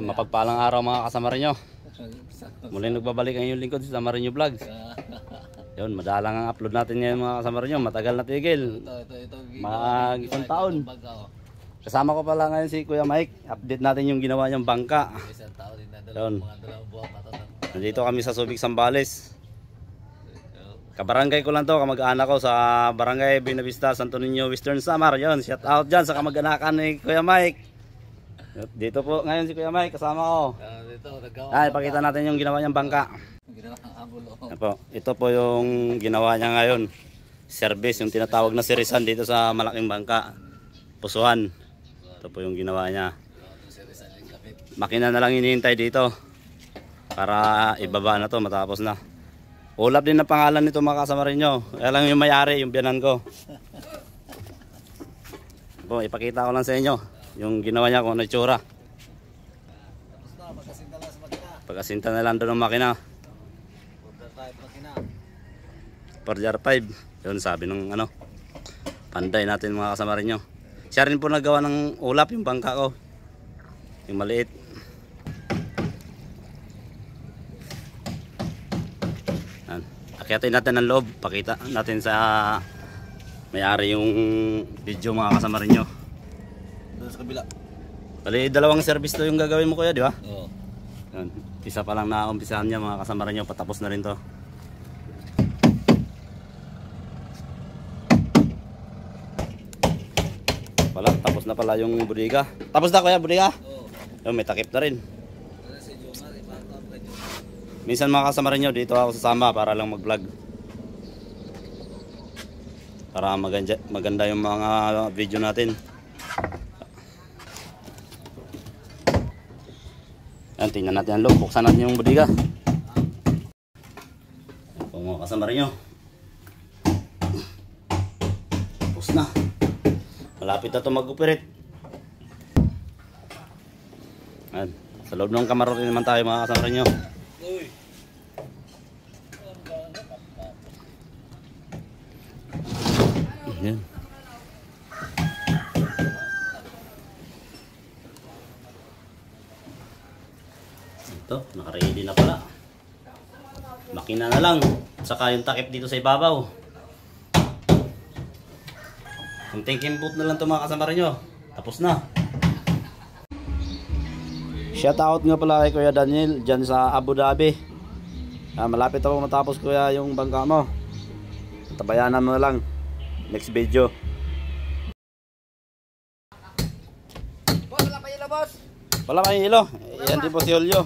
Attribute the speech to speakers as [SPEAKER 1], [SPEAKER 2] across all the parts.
[SPEAKER 1] Mapagpalang araw mga kasamarinyo. Muli nagbabalik ang inyong lingkod sa Samarinyo Vlogs. Yun, madalang ang upload natin ngayon mga kasamarinyo. Matagal na tigil. Mag-isang taon. Kasama ko pala ngayon si Kuya Mike. Update natin yung ginawa niyang bangka. Yun. Nandito kami sa Subic, Zambales. Kabarangay ko lang to, kamag-anak ko sa Barangay Buenavista, Santo Niño, Western Samar. Yun, shout out dyan sa kamag-anakan ni Kuya Mike. Dito po ngayon si Kuya Mike, kasama ko. Ipakita natin yung ginawa niyang bangka. Ito po yung ginawa niya ngayon. Service, yung tinatawag na sirisan dito sa malaking bangka. Pusuhan. Ito po yung ginawa niya. Makina na lang hinihintay dito para ibaba na to matapos na. Ulap din na pangalan nito mga kasamarinyo. Kaya lang yung may-ari, yung biyanan ko. Po, ipakita ko lang sa inyo yung ginawa niya kung ano itsura. Pagkasinta na lang doon ng makina. Porjar 5. Yun sabi ng ano, panday natin mga kasamarinyo. Siya rin po nagawa ng ulap yung bangka ko. Yung maliit. Akyatin natin ang loob, pakita natin sa may-ari yung video mga kasamarinyo.
[SPEAKER 2] Doon sa kabila.
[SPEAKER 1] Bali, dalawang service to yung gagawin mo kuya, di ba?
[SPEAKER 2] Oo.
[SPEAKER 1] Yan. Isa pa lang na umpisahan niya mga kasamarinyo, patapos na rin to. Tapos na pala yung budiga. Tapos na kuya, budiga?
[SPEAKER 2] Oo.
[SPEAKER 1] Yung may takip na rin. Minsan mga kasamarinyo, dito ako sasama para lang mag-vlog. Para maganda yung mga video natin. Yan, tingnan natin ang loob. Buksan natin yung budiga. Yan po mga kasamarinyo. Tapos na. Malapit na ito mag-operate. Yan. Sa loob ng kamarote naman tayo mga kasamarinyo. Yan. Ito, naka-ready na pala. Makina na lang. Saka yung takip dito sa ibabaw. Yung thinking boot na lang ito mga kasamarinyo. Tapos na. Shout out nga pala kay Kuya Daniel dyan sa Abu Dhabi. Malapit ako matapos kuya yung bangka mo. Tabayanan mo na lang. Next video.
[SPEAKER 2] Boss, wala pa hilo, boss.
[SPEAKER 1] Wala pa hilo. Yan din po si Julio.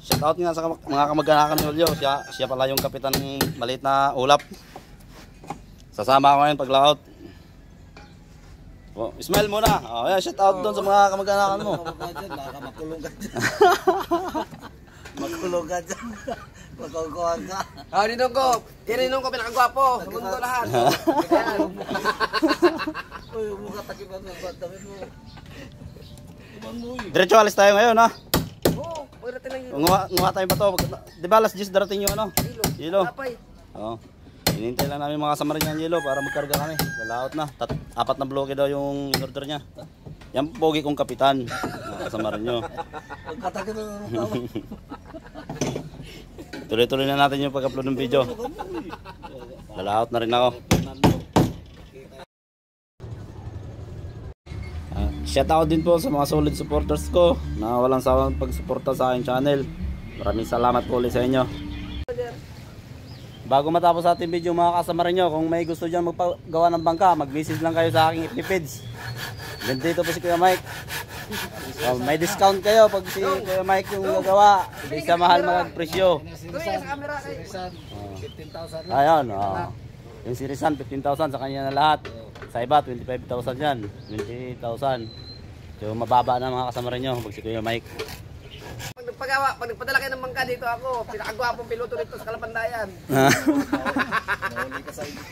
[SPEAKER 1] Shout out nga sa mga kamag-anakan ni Julio. Siya pala yung kapitan ng maliit na ulap. Sasama ako ngayon paglaot. Oh, smile muna. Oh, yeah, shout out doon sa mga kamag-anakan mo.
[SPEAKER 2] Makulong ka dyan. Makulong ka dyan. Magkukuhan ka. Ninong ko. Ninong ko pinakagwapo. Sa mundo lahat. Uy, mukha takip ang damit mo.
[SPEAKER 1] Diretso alis tayo ngayon ha.
[SPEAKER 2] Oo, pagdating lang yun.
[SPEAKER 1] Nguha tayo pa to. Di ba alas 10 darating yung ano? Hilo.
[SPEAKER 2] Kapay.
[SPEAKER 1] Oo. Hinintay lang namin mga kasamarin ng hilo para magkarga kami. Lalaot na. 4 na bloke daw yung in-order niya. Yan pogi kong kapitan. Mga kasamarin nyo.
[SPEAKER 2] Pagkatakip ang mukha.
[SPEAKER 1] Tuloy-tuloy na natin yung pag-upload ng video. Lalaot na rin ako. Shout out din po sa mga solid supporters ko na walang sawang pagsuporta sa aking channel. Maraming salamat po ulit sa inyo. Bago matapos ating video mga kasamarin nyo, kung may gusto dyan magpagawa ng bangka, mag-message lang kayo sa aking FB page. Dito po si Kuya Mike. May discount kayo pag si Kuya Mike yung gagawa. Hindi siya mahal mag-presyo. Ayun, yung sirisan 15,000 sa kanya na lahat. Sa iba 25,000 yan, 20,000. So mababa na mga kasamarin nyo pag si Kuya Mike.
[SPEAKER 2] Pag nagpadala kayo ng bangka dito ako, pinakagwapong piloto dito sa Kalapandayan. Nahuli ka sa iyo.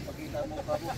[SPEAKER 2] Pakita mo ka mo.